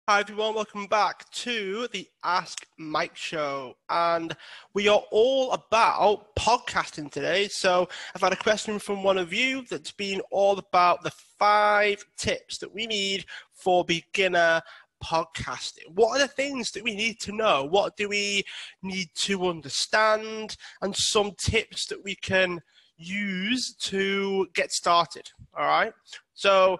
Hi everyone, welcome back to the Ask Mike Show, and we are all about podcasting today. So I've had a question from one of you that's been all about the 5 tips that we need for beginner podcasting. What are the things that we need to know? What do we need to understand? And some tips that we can use to get started. All right. So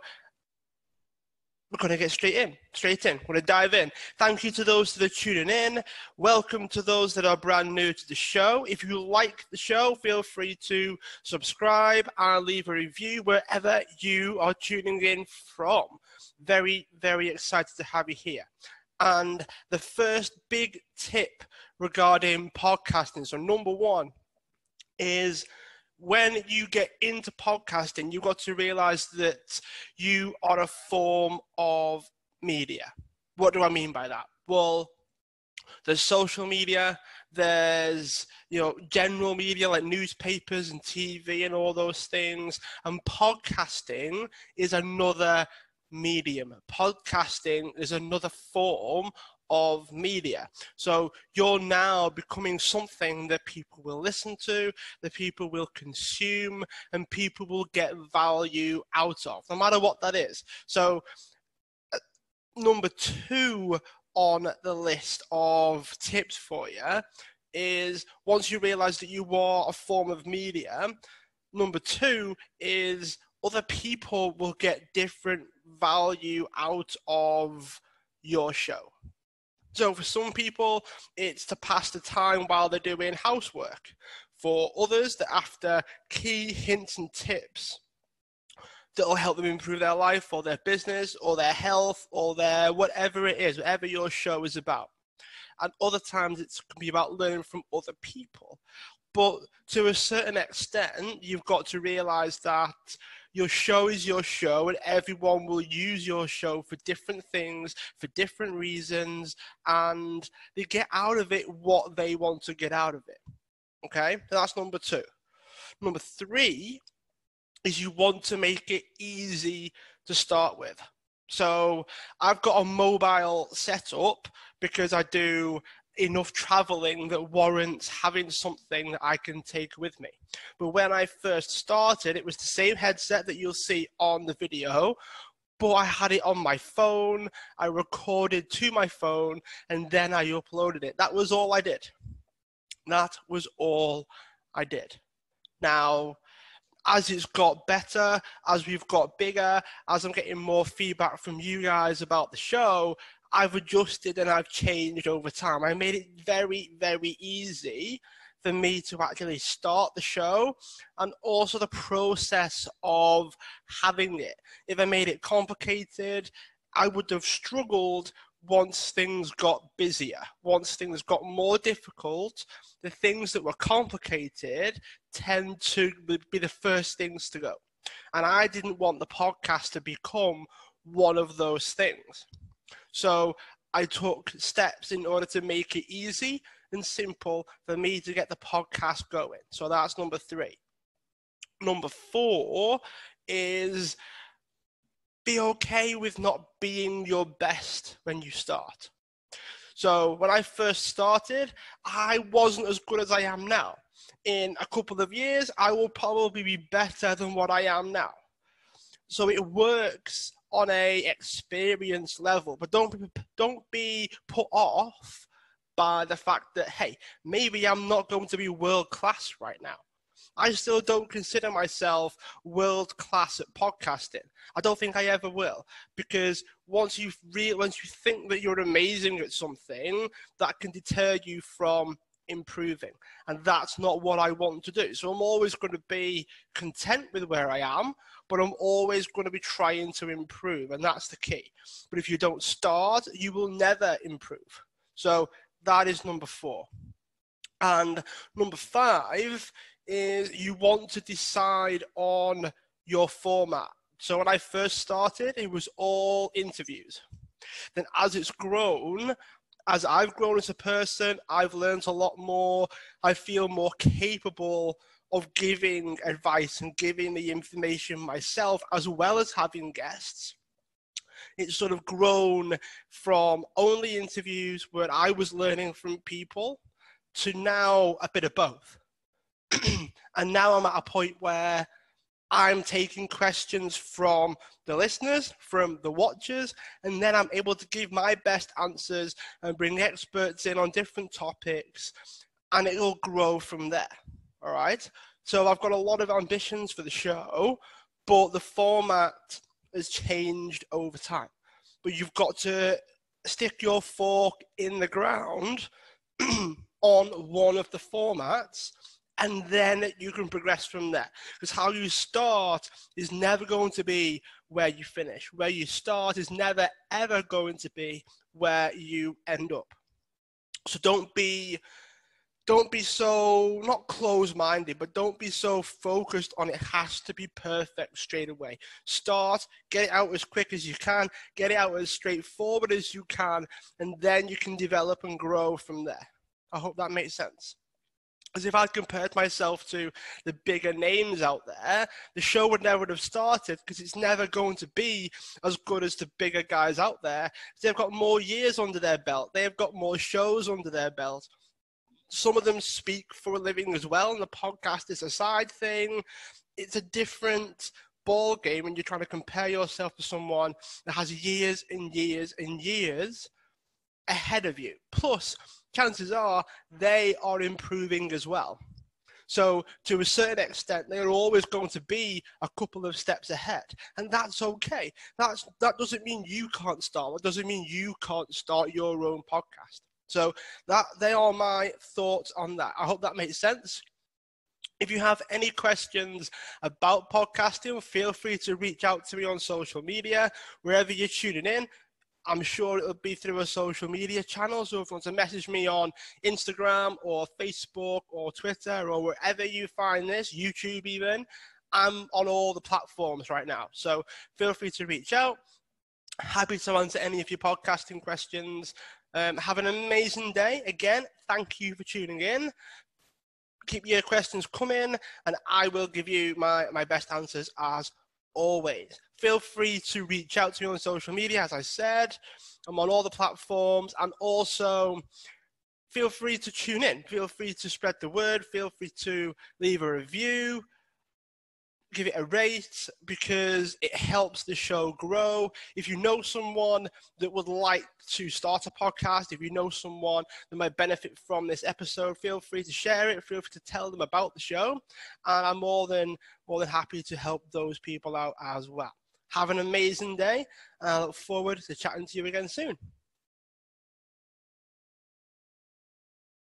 we're going to get straight in. We're going to dive in. Thank you to those that are tuning in. Welcome to those that are brand new to the show. If you like the show, feel free to subscribe and leave a review wherever you are tuning in from. Very, very excited to have you here. And the first big tip regarding podcasting, so number 1 is when you get into podcasting, you've got to realize that you are a form of media. What do I mean by that? Well, there's social media, there's general media like newspapers and TV and all those things, and podcasting is another medium. Podcasting is another form of media. So you're now becoming something that people will listen to, that people will consume, and people will get value out of, no matter what that is. So number 2 on the list of tips for you is, once you realize that you are a form of media, number 2 is other people will get different value out of your show. So for some people, it's to pass the time while they're doing housework. For others, they're after key hints and tips that will help them improve their life or their business or their health or their whatever it is, whatever your show is about. And other times it can be about learning from other people. But to a certain extent, you've got to realize that your show is your show, and everyone will use your show for different things, for different reasons, and they get out of it what they want to get out of it. Okay, that's number 2. Number 3 is you want to make it easy to start with. So I've got a mobile setup because I do enough traveling that warrants having something that I can take with me. But when I first started, it was the same headset that you'll see on the video, but I had it on my phone, I recorded to my phone, and then I uploaded it. That was all I did. That was all I did. Now, as it's got better, as we've got bigger, as I'm getting more feedback from you guys about the show, I've adjusted and I've changed over time. I made it very, very easy for me to actually start the show, and also the process of having it. If I made it complicated, I would have struggled once things got busier, once things got more difficult. The things that were complicated tend to be the first things to go. And I didn't want the podcast to become one of those things. So I took steps in order to make it easy and simple for me to get the podcast going. So that's number 3. Number 4 is be okay with not being your best when you start. So when I first started, I wasn't as good as I am now. In a couple of years, I will probably be better than what I am now. So it works on a experience level, but don't be put off by the fact that, hey, maybe I'm not going to be world class right now. I still don't consider myself world class at podcasting. I don't think I ever will, because once you think that you're amazing at something, that can deter you from improving, and that's not what I want to do. So I'm always going to be content with where I am, but I'm always going to be trying to improve, and that's the key. But if you don't start, you will never improve. So that is number 4. And number 5 is you want to decide on your format. So when I first started, it was all interviews. Then as it's grown, as I've grown as a person, I've learned a lot more. I feel more capable of giving advice and giving the information myself, as well as having guests. It's sort of grown from only interviews where I was learning from people to now a bit of both. And now I'm at a point where I'm taking questions from the listeners, from the watchers, and then I'm able to give my best answers and bring the experts in on different topics, and it'll grow from there. All right. So I've got a lot of ambitions for the show, but the format has changed over time. But you've got to stick your fork in the ground on one of the formats, and then you can progress from there. Because how you start is never going to be where you finish. Where you start is never, ever going to be where you end up. So don't be so, not close-minded, but don't be so focused on it has to be perfect straight away. Start, get it out as quick as you can, get it out as straightforward as you can, and then you can develop and grow from there. I hope that makes sense. As if I'd compared myself to the bigger names out there, the show would never have started, because it's never going to be as good as the bigger guys out there. They've got more years under their belt. They've got more shows under their belt. Some of them speak for a living as well, and the podcast is a side thing. It's a different ball game when you're trying to compare yourself to someone that has years and years and years ahead of you. Plus, chances are they are improving as well. So to a certain extent, they're always going to be a couple of steps ahead, and that's okay. That doesn't mean you can't start. It doesn't mean you can't start your own podcast. So they are my thoughts on that. I hope that makes sense. If you have any questions about podcasting, feel free to reach out to me on social media, wherever you're tuning in. I'm sure it'll be through a social media channel. So if you want to message me on Instagram or Facebook or Twitter or wherever you find this, YouTube even, I'm on all the platforms right now. So feel free to reach out. Happy to answer any of your podcasting questions. Have an amazing day. Again, thank you for tuning in. Keep your questions coming, and I will give you my best answers as always. Feel free to reach out to me on social media. As I said, I'm on all the platforms, and also feel free to tune in. Feel free to spread the word. Feel free to leave a review. Give it a rate, because it helps the show grow. If you know someone that would like to start a podcast, if you know someone that might benefit from this episode, feel free to share it. Feel free to tell them about the show, and I'm more than happy to help those people out as well. Have an amazing day, and I look forward to chatting to you again soon.